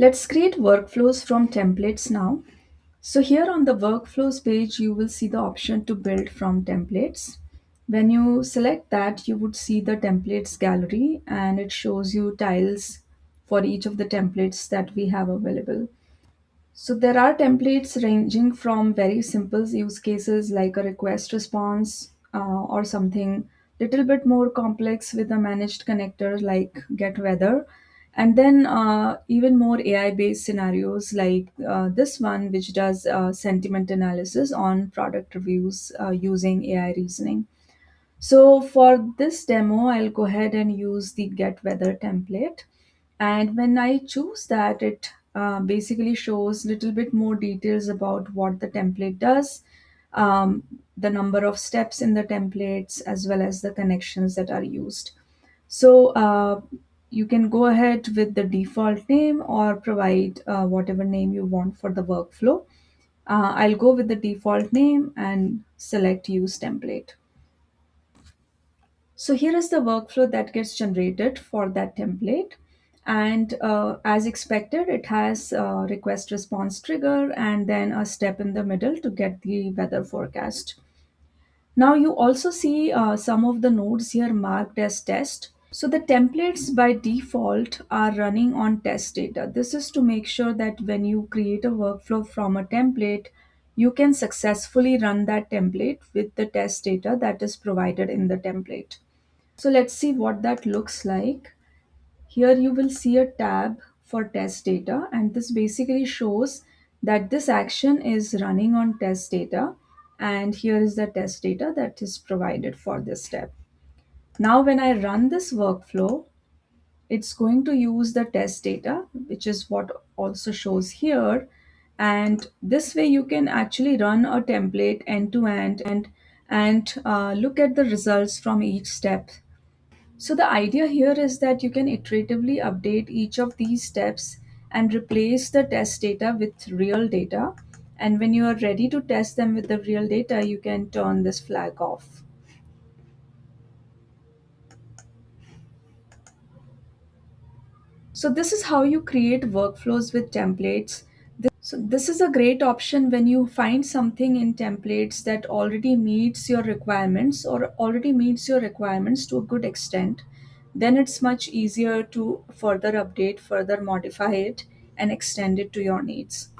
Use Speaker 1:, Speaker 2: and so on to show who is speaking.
Speaker 1: Let's create workflows from templates now. So here on the workflows page, you will see the option to build from templates. When you select that, you would see the templates gallery and it shows you tiles for each of the templates that we have available. So there are templates ranging from very simple use cases like a request response or something little bit more complex with a managed connector like get weather, and then even more AI based scenarios like this one which does sentiment analysis on product reviews using AI reasoning. So for this demo, I'll go ahead and use the get weather template. And when I choose that, it basically shows little bit more details about what the template does, the number of steps in the templates, as well as the connections that are used. So you can go ahead with the default name or provide whatever name you want for the workflow. I'll go with the default name and select use template. So here is the workflow that gets generated for that template. And as expected, it has a request response trigger and then a step in the middle to get the weather forecast. Now you also see some of the nodes here marked as test. So the templates by default are running on test data. This is to make sure that when you create a workflow from a template, you can successfully run that template with the test data that is provided in the template. So let's see what that looks like. Here you will see a tab for test data, and this basically shows that this action is running on test data, and here is the test data that is provided for this step. Now when I run this workflow, it's going to use the test data, which is what also shows here. And this way you can actually run a template end to end and look at the results from each step. So the idea here is that you can iteratively update each of these steps and replace the test data with real data. And when you are ready to test them with the real data, you can turn this flag off. So this is how you create workflows with templates. So this is a great option when you find something in templates that already meets your requirements or already meets your requirements to a good extent. Then it's much easier to further update, further modify it, and extend it to your needs.